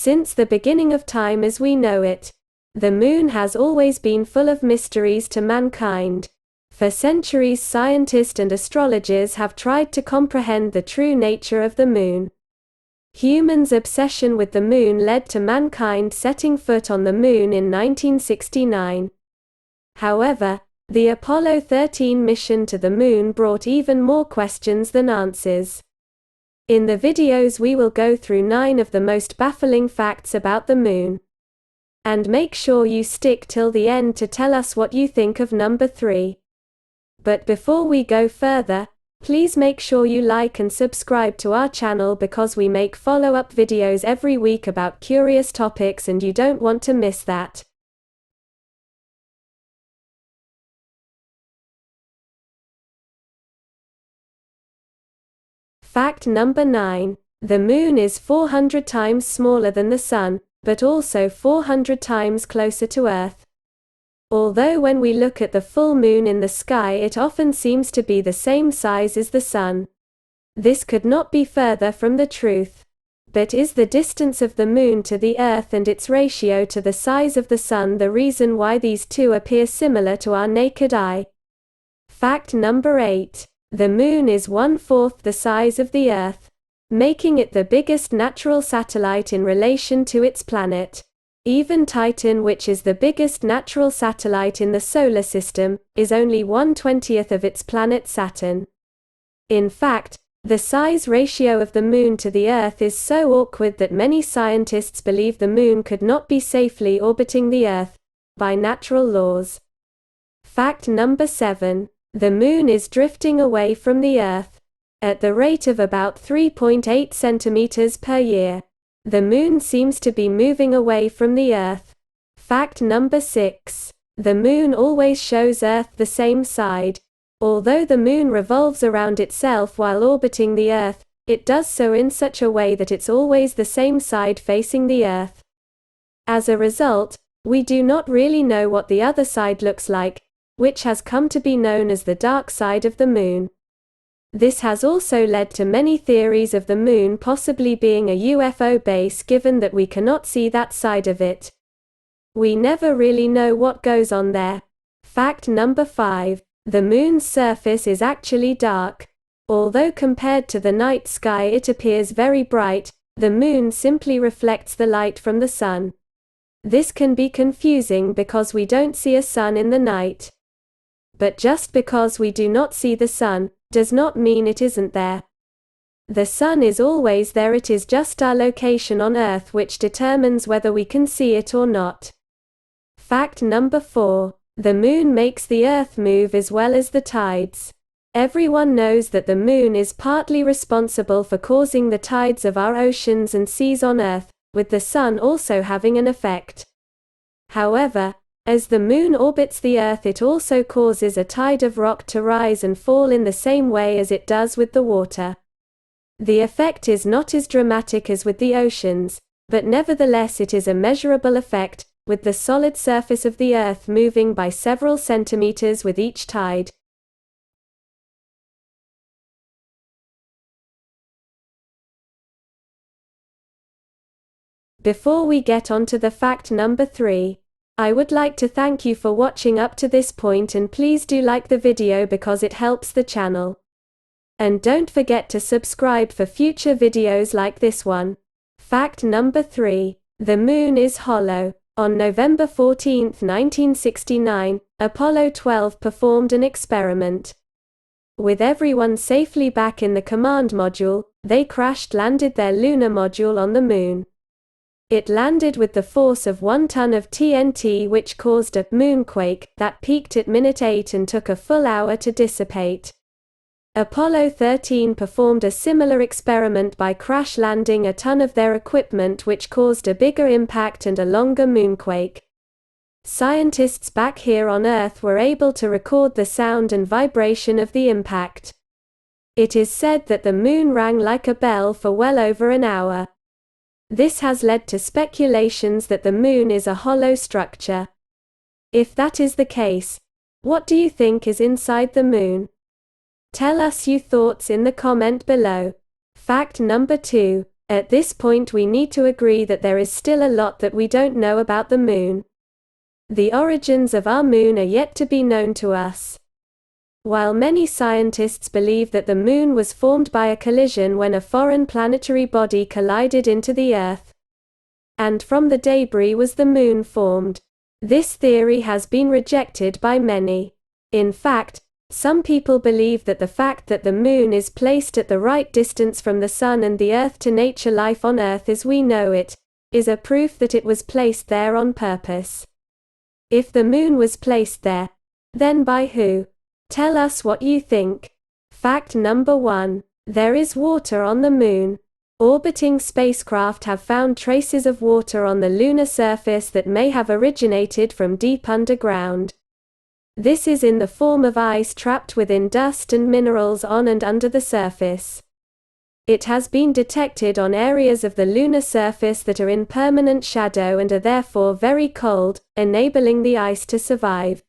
Since the beginning of time as we know it, the moon has always been full of mysteries to mankind. For centuries, scientists and astrologers have tried to comprehend the true nature of the moon. Humans' obsession with the moon led to mankind setting foot on the moon in 1969. However, the Apollo 13 mission to the moon brought even more questions than answers. In the videos we will go through 9 of the most baffling facts about the moon. And make sure you stick till the end to tell us what you think of number 3. But before we go further, please make sure you like and subscribe to our channel because we make follow-up videos every week about curious topics and you don't want to miss that. Fact number 9. The moon is 400 times smaller than the sun, but also 400 times closer to Earth. Although when we look at the full moon in the sky it often seems to be the same size as the sun. This could not be further from the truth. But is the distance of the moon to the Earth and its ratio to the size of the sun the reason why these two appear similar to our naked eye? Fact number 8. The moon is 1/4 the size of the Earth, making it the biggest natural satellite in relation to its planet. Even Titan, which is the biggest natural satellite in the solar system, is only 1/20th of its planet Saturn. In fact, the size ratio of the moon to the Earth is so awkward that many scientists believe the moon could not be safely orbiting the Earth by natural laws. Fact number 7. The moon is drifting away from the Earth at the rate of about 3.8 centimeters per year. The moon seems to be moving away from the Earth. Fact number 6. The moon always shows Earth the same side. Although the moon revolves around itself while orbiting the Earth, it does so in such a way that it's always the same side facing the Earth. As a result, we do not really know what the other side looks like, which has come to be known as the dark side of the moon. This has also led to many theories of the moon possibly being a UFO base given that we cannot see that side of it. We never really know what goes on there. Fact number 5. The moon's surface is actually dark. Although compared to the night sky it appears very bright, the moon simply reflects the light from the sun. This can be confusing because we don't see a sun in the night. But just because we do not see the sun, does not mean it isn't there. The sun is always there, it is just our location on Earth which determines whether we can see it or not. Fact number 4. The moon makes the Earth move as well as the tides. Everyone knows that the moon is partly responsible for causing the tides of our oceans and seas on Earth, with the sun also having an effect. However, as the moon orbits the Earth it also causes a tide of rock to rise and fall in the same way as it does with the water. The effect is not as dramatic as with the oceans, but nevertheless it is a measurable effect, with the solid surface of the Earth moving by several centimeters with each tide. Before we get on to the fact number 3, I would like to thank you for watching up to this point and please do like the video because it helps the channel. And don't forget to subscribe for future videos like this one. Fact number 3. The moon is hollow. On November 14, 1969, Apollo 12 performed an experiment. With everyone safely back in the command module, they crash-landed their lunar module on the moon. It landed with the force of 1 ton of TNT which caused a moonquake that peaked at minute 8 and took a full hour to dissipate. Apollo 13 performed a similar experiment by crash-landing a ton of their equipment which caused a bigger impact and a longer moonquake. Scientists back here on Earth were able to record the sound and vibration of the impact. It is said that the moon rang like a bell for well over an hour. This has led to speculations that the moon is a hollow structure. If that is the case, what do you think is inside the moon? Tell us your thoughts in the comment below. Fact number 2. At this point we need to agree that there is still a lot that we don't know about the Moon. The origins of our Moon are yet to be known to us. While many scientists believe that the Moon was formed by a collision when a foreign planetary body collided into the Earth, and from the debris was the Moon formed, this theory has been rejected by many. In fact, some people believe that the fact that the Moon is placed at the right distance from the Sun and the Earth to nature life on Earth as we know it, is a proof that it was placed there on purpose. If the Moon was placed there, then by who? Tell us what you think. Fact number 1. There is water on the Moon. Orbiting spacecraft have found traces of water on the lunar surface that may have originated from deep underground. This is in the form of ice trapped within dust and minerals on and under the surface. It has been detected on areas of the lunar surface that are in permanent shadow and are therefore very cold, enabling the ice to survive.